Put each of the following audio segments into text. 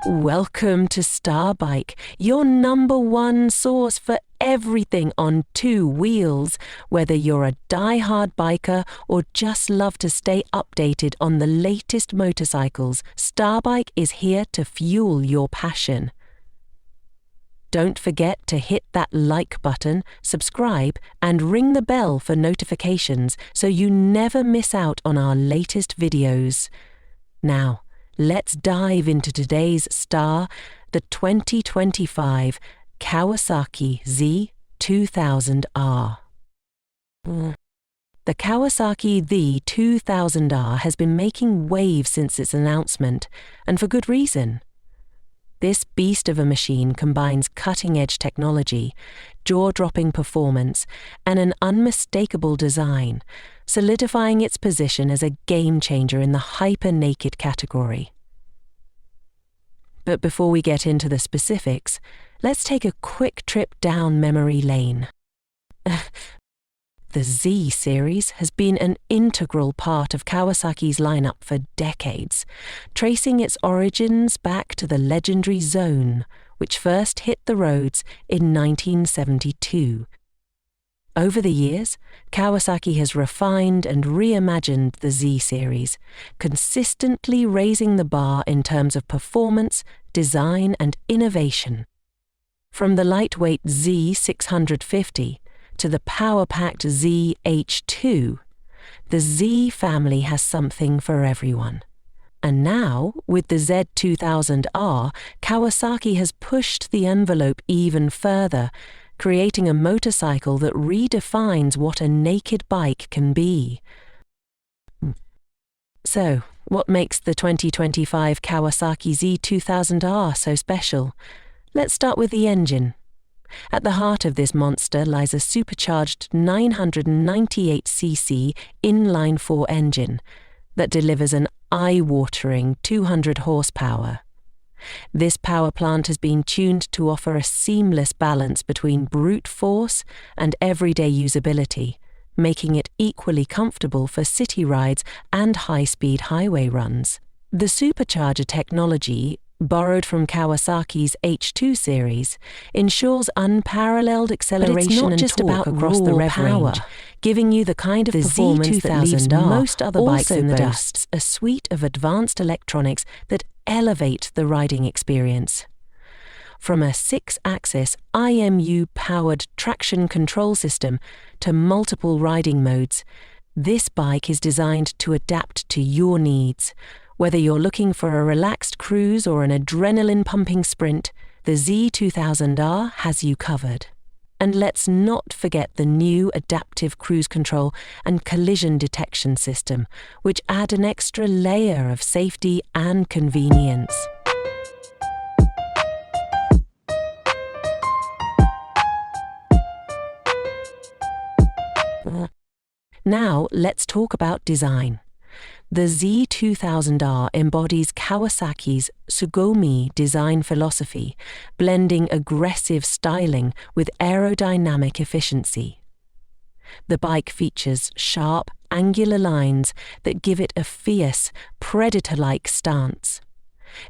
Welcome to Starbike, your #1 source for everything on two wheels. Whether you're a die-hard biker or just love to stay updated on the latest motorcycles, Starbike is here to fuel your passion. Don't forget to hit that like button, subscribe, and ring the bell for notifications so you never miss out on our latest videos. Now, let's dive into today's star, the 2025 Kawasaki Z2000R. The Kawasaki Z2000R has been making waves since its announcement, and for good reason. This beast of a machine combines cutting-edge technology, jaw-dropping performance, and an unmistakable design, solidifying its position as a game-changer in the hyper-naked category. But before we get into the specifics, let's take a quick trip down memory lane. The Z series has been an integral part of Kawasaki's lineup for decades, tracing its origins back to the legendary Zone, which first hit the roads in 1972. Over the years, Kawasaki has refined and reimagined the Z series, consistently raising the bar in terms of performance, design, and innovation. From the lightweight Z650 to the power-packed ZH2, the Z family has something for everyone. And now, with the Z2000R, Kawasaki has pushed the envelope even further, creating a motorcycle that redefines what a naked bike can be. So, what makes the 2025 Kawasaki Z2000R so special? Let's start with the engine. At the heart of this monster lies a supercharged 998cc inline-4 engine that delivers an eye-watering 200 horsepower. This power plant has been tuned to offer a seamless balance between brute force and everyday usability, making it equally comfortable for city rides and high-speed highway runs. The supercharger technology, borrowed from Kawasaki's H2 series, ensures unparalleled acceleration and torque across the rev range, giving you the kind of performance that leaves most other bikes in the dust. A suite of advanced electronics that elevate the riding experience. From a 6-axis IMU-powered traction control system to multiple riding modes, this bike is designed to adapt to your needs. Whether you're looking for a relaxed cruise or an adrenaline-pumping sprint, the Z2000R has you covered. And let's not forget the new adaptive cruise control and collision detection system, which add an extra layer of safety and convenience. Now, let's talk about design. The Z2000R embodies Kawasaki's Tsugomi design philosophy, blending aggressive styling with aerodynamic efficiency. The bike features sharp, angular lines that give it a fierce, predator-like stance.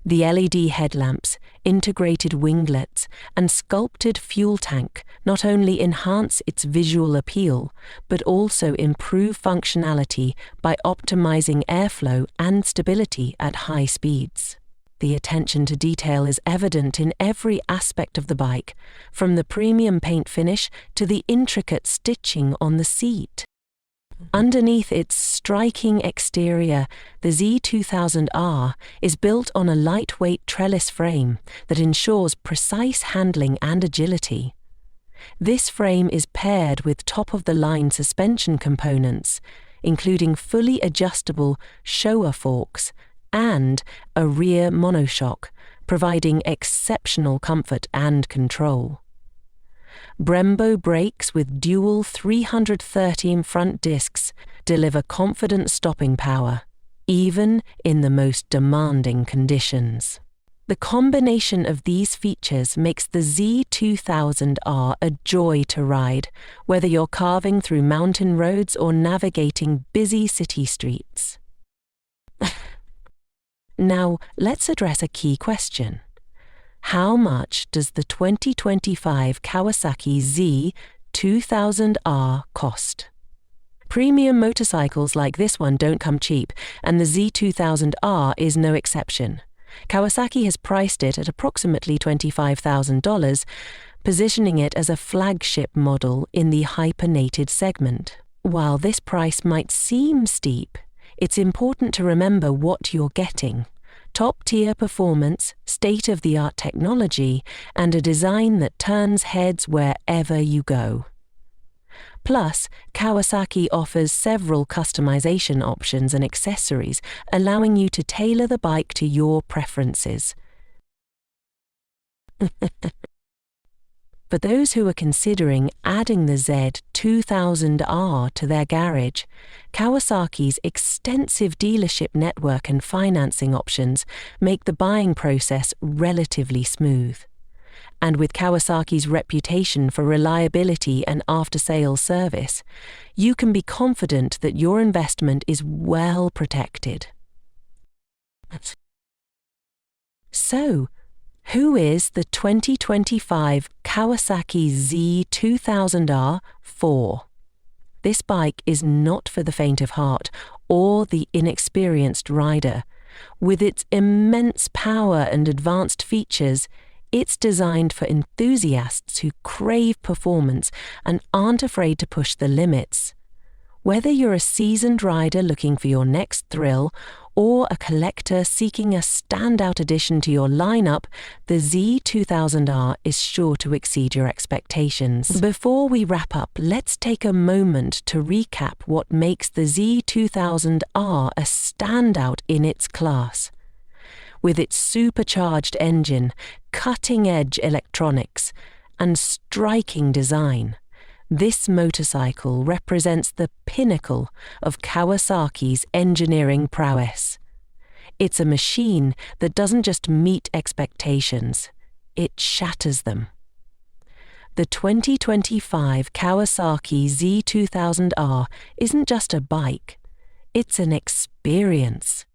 The LED headlamps, integrated winglets, and sculpted fuel tank not only enhance its visual appeal, but also improve functionality by optimizing airflow and stability at high speeds. The attention to detail is evident in every aspect of the bike, from the premium paint finish to the intricate stitching on the seat. Underneath its striking exterior, the Z2000R is built on a lightweight trellis frame that ensures precise handling and agility. This frame is paired with top-of-the-line suspension components, including fully adjustable Showa forks and a rear monoshock, providing exceptional comfort and control. Brembo brakes with dual 313 front discs deliver confident stopping power, even in the most demanding conditions. The combination of these features makes the Z2000R a joy to ride, whether you're carving through mountain roads or navigating busy city streets. Now, let's address a key question. How much does the 2025 Kawasaki Z2000R cost? Premium motorcycles like this one don't come cheap, and the Z2000R is no exception. Kawasaki has priced it at approximately $25,000, positioning it as a flagship model in the hypernated segment. While this price might seem steep, it's important to remember what you're getting. Top-tier performance, state-of-the-art technology, and a design that turns heads wherever you go. Plus, Kawasaki offers several customization options and accessories, allowing you to tailor the bike to your preferences. For those who are considering adding the Z2000R to their garage, Kawasaki's extensive dealership network and financing options make the buying process relatively smooth. And with Kawasaki's reputation for reliability and after-sales service, you can be confident that your investment is well protected. So, who is the 2025 Kawasaki Z2000R for? This bike is not for the faint of heart or the inexperienced rider. With its immense power and advanced features, it's designed for enthusiasts who crave performance and aren't afraid to push the limits. Whether you're a seasoned rider looking for your next thrill or a collector seeking a standout addition to your lineup, the Z2000R is sure to exceed your expectations. Before we wrap up, let's take a moment to recap what makes the Z2000R a standout in its class. With its supercharged engine, cutting-edge electronics, and striking design, this motorcycle represents the pinnacle of Kawasaki's engineering prowess. It's a machine that doesn't just meet expectations, it shatters them. The 2025 Kawasaki Z2000R isn't just a bike, it's an experience.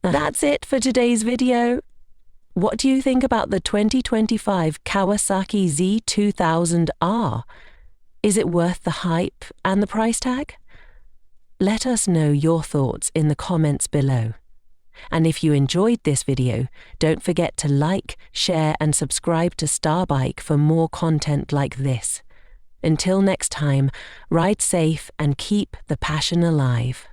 That's it for today's video. What do you think about the 2025 Kawasaki Z2000R? Is it worth the hype and the price tag? Let us know your thoughts in the comments below. And if you enjoyed this video, don't forget to like, share and subscribe to Starbike for more content like this. Until next time, ride safe and keep the passion alive.